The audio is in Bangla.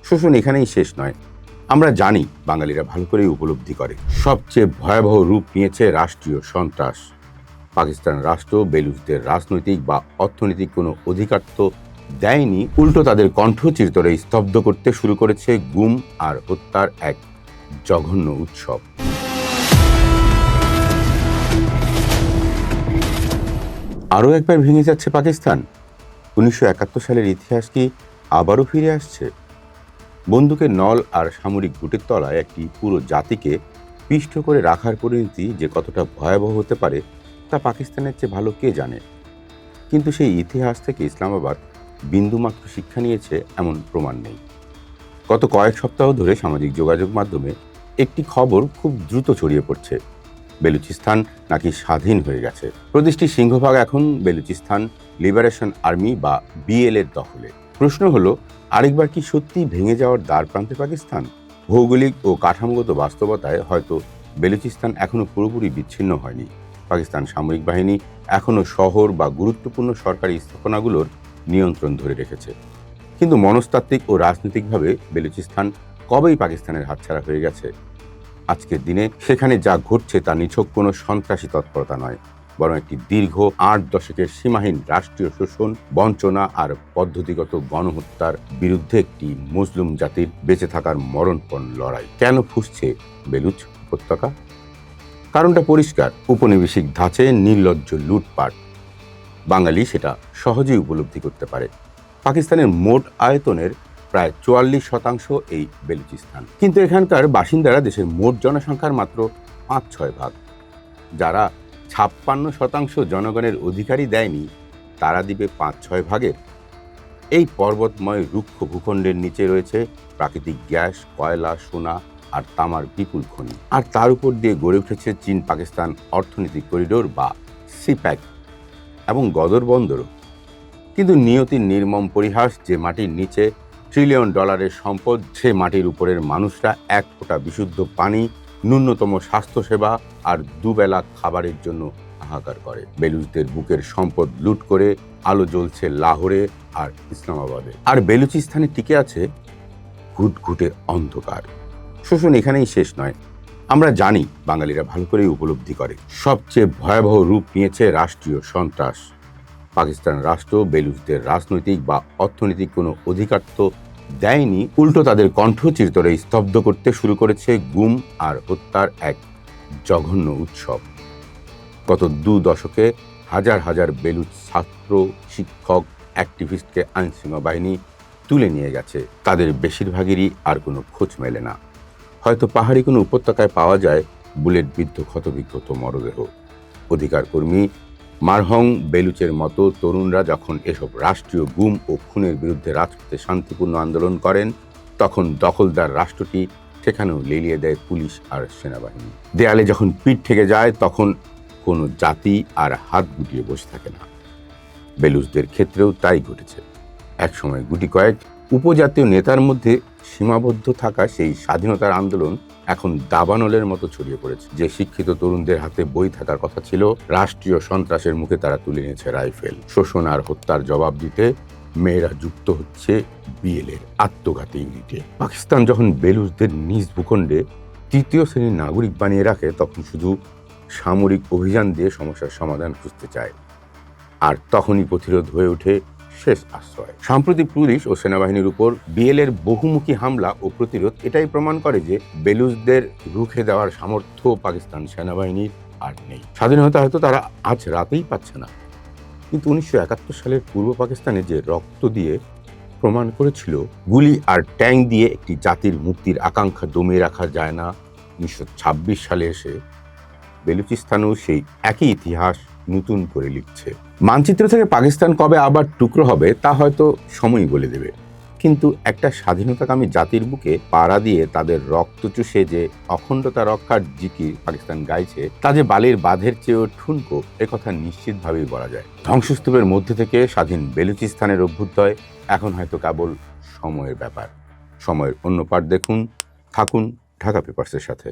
শোষণ এখানেই শেষ নয়। আমরা জানি, বাঙালিরা ভালো করেই উপলব্ধি করে, সবচেয়ে ভয়াবহ রূপ নিয়েছে রাষ্ট্রীয় সন্ত্রাস। পাকিস্তান রাষ্ট্র বেলুচদের রাজনৈতিক বা অর্থনৈতিক কোনো অধিকার তো দেয়নি, উল্টো তাদের কণ্ঠ চিরতরে স্তব্ধ করতে শুরু করেছে গুম আর হত্যার এক জঘন্য উৎসব। আরও একবার ভেঙে যাচ্ছে পাকিস্তান। 1971 সালের ইতিহাস কি আবারও ফিরে আসছে? বন্দুকের নল আর সামরিক বুটের তলায় একটি পুরো জাতিকে পিষ্ট করে রাখার পরিণতি যে কতটা ভয়াবহ হতে পারে তা পাকিস্তানের চেয়ে ভালো কে জানে। কিন্তু সেই ইতিহাস থেকে ইসলামাবাদ বিন্দুমাত্র শিক্ষা নিয়েছে এমন প্রমাণ নেই। গত কয়েক সপ্তাহ ধরে সামাজিক যোগাযোগ মাধ্যমে একটি খবর খুব দ্রুত ছড়িয়ে পড়ছে, বেলুচিস্তান নাকি স্বাধীন হয়ে গেছে। প্রদেশটির সিংহভাগ এখন বেলুচিস্তান লিবারেশন আর্মি বা বিএল এর দখলে। প্রশ্ন হলো, আরেকবার কি সত্যি ভেঙে যাওয়ার দ্বার প্রান্তে পাকিস্তান? ভৌগোলিক ও কাঠামোগত বাস্তবতায় হয়তো বেলুচিস্তান এখনো পুরোপুরি বিচ্ছিন্ন হয়নি। পাকিস্তান সামরিক বাহিনী এখনো শহর বা গুরুত্বপূর্ণ সরকারি স্থাপনাগুলোর নিয়ন্ত্রণ ধরে রেখেছে। কিন্তু মনস্তাত্ত্বিক ও রাজনৈতিকভাবে বেলুচিস্তান কবেই পাকিস্তানের হাতছাড়া হয়ে গেছে। আজকের দিনে সেখানে যা ঘটছে তা নিছক কোনো সন্ত্রাসী তৎপরতা নয়, বরং একটি দীর্ঘ 8 দশকের সীমাহীন রাষ্ট্রীয় শোষণ, বঞ্চনা আর পদ্ধতিগত গণহত্যার বিরুদ্ধে একটি মুসলিম জাতির বেঁচে থাকার মরণপণ লড়াই। কেন ফুঁসছে বেলুচ উপত্যকা? কারণটা পরিষ্কার, উপনিবেশিক ধাঁচে নির্লজ্জ লুটপাট। বাঙালি সেটা সহজেই উপলব্ধি করতে পারে। পাকিস্তানের মোট আয়তনের প্রায় 44% এই বেলুচিস্তান, কিন্তু এখানকার বাসিন্দারা দেশের মোট জনসংখ্যার মাত্র 5-6 ভাগ। যারা 56% জনগণের অধিকারই দেয়নি, তারা দিবে 5-6 ভাগের। এই পর্বতময় রুক্ষ ভূখণ্ডের নিচে রয়েছে প্রাকৃতিক গ্যাস, কয়লা, সোনা আর তামার বিপুল খনি, আর তার উপর দিয়ে গড়ে উঠেছে চীন পাকিস্তান অর্থনৈতিক করিডোর বা সিপ্যাক এবং গদর বন্দরও। কিন্তু নিয়তির নির্মম পরিহাস, যে মাটির নিচে $1 ট্রিলিয়ন সম্পদ, সে মাটির উপরের মানুষরা এক ফোঁটা বিশুদ্ধ পানি, ন্যূনতম স্বাস্থ্যসেবা আর দুবেলা খাবারের জন্য হাহাকার করে। বেলুচদের বুকের সম্পদ লুট করে আলো জ্বলছে লাহোরে আর ইসলামাবাদে, আর বেলুচিস্তানে টিকে আছে ঘুটঘুটে অন্ধকার। শোষণ এখানেই শেষ নয়। আমরা জানি, বাঙালিরা ভালো করেই উপলব্ধি করে, সবচেয়ে ভয়াবহ রূপ নিয়েছে রাষ্ট্রীয় সন্ত্রাস। পাকিস্তান রাষ্ট্র বেলুচদের রাজনৈতিক বা অর্থনৈতিক কোনো অধিকার তো দেয়নি, উল্টো তাদের কণ্ঠ চিরতরে স্তব্ধ করতে শুরু করেছে গুম আর হত্যার এক জঘন্য উৎসব। গত 2 দশকে হাজার হাজার বেলুচ ছাত্র, শিক্ষক, অ্যাক্টিভিস্টকে আইনশৃঙ্খলা বাহিনী তুলে নিয়ে গেছে। তাদের বেশিরভাগেরই আর কোনো খোঁজ মেলে না। হয়তো পাহাড়ি কোনো উপত্যকায় পাওয়া যায় বুলেট বিদ্ধ ক্ষতবিক্ষত মরদেহ। অধিকার কর্মী মারহং বেলুচের মতো তরুণরা যখন এসব রাষ্ট্রীয় গুম ও খুনের বিরুদ্ধে রাজপথে শান্তিপূর্ণ আন্দোলন করেন, তখন দখলদার রাষ্ট্রটি সেখানেও লেলিয়ে দেয় পুলিশ আর সেনাবাহিনী। দেয়ালে যখন পিঠ থেকে যায়, তখন কোনো জাতি আর হাত গুটিয়ে বসে থাকে না। বেলুচদের ক্ষেত্রেও তাই ঘটেছে। একসময় গুটি কয়েক উপজাতীয় নেতার মধ্যে সীমাবদ্ধ থাকা সেই স্বাধীনতার আন্দোলন এখন দাবানলের মতো ছড়িয়ে পড়েছে। যে শিক্ষিত তরুণদের হাতে বই থাকার কথা ছিল, রাষ্ট্রীয় সন্ত্রাসের মুখে তারা তুলে নিয়েছে রাইফেল। শোষণ আর হত্যার জবাব দিতে মেয়েরা যুক্ত হচ্ছে বিএল এর আত্মঘাতী ইউনিটে। পাকিস্তান যখন বেলুচদের নিজ ভূখণ্ডে 3য় শ্রেণীর নাগরিক বানিয়ে রাখে, তখন শুধু সামরিক অভিযান দিয়ে সমস্যার সমাধান খুঁজতে চায়, আর তখনই প্রতিরোধ হয়ে ওঠে শেষ আশ্রয়। সাম্প্রতিক পুলিশ ও সেনাবাহিনীর উপর বিএল এর বহুমুখী হামলা ও প্রতিরোধ এটাই প্রমাণ করে যে বেলুচদের রুখে দেওয়ার সামর্থ্য পাকিস্তান সেনাবাহিনীর আর নেই। স্বাধীনতা হয়তো তারা আজ রাতেই পাচ্ছে না, কিন্তু 1971 সালের পূর্ব পাকিস্তানে যে রক্ত দিয়ে প্রমাণ করেছিল গুলি আর ট্যাঙ্ক দিয়ে একটি জাতির মুক্তির আকাঙ্ক্ষা দমিয়ে রাখা যায় না, 1926 সালে এসে বেলুচিস্তানেও সেই একই ইতিহাস নতুন করে লিখছে। মানচিত্র থেকে পাকিস্তান কবে আবার টুকরো হবে তা হয়তো সময়ই বলে দেবে, কিন্তু একটা স্বাধীনতাকামী জাতির বুকে পাড়া দিয়ে তাদের রক্ত চুষে যে অখণ্ডতা রক্ষার জিকির পাকিস্তান গাইছে, তা যে বালির বাঁধের চেয়েও ঠুনকো, একথা নিশ্চিতভাবেই বলা যায়। ধ্বংসস্তূপের মধ্যে থেকে স্বাধীন বেলুচিস্তানের অভ্যুদয় এখন হয়তো কেবল সময়ের ব্যাপার। সময়ের অন্য পাঠ দেখুন, থাকুন ঢাকা পেপারসের সাথে।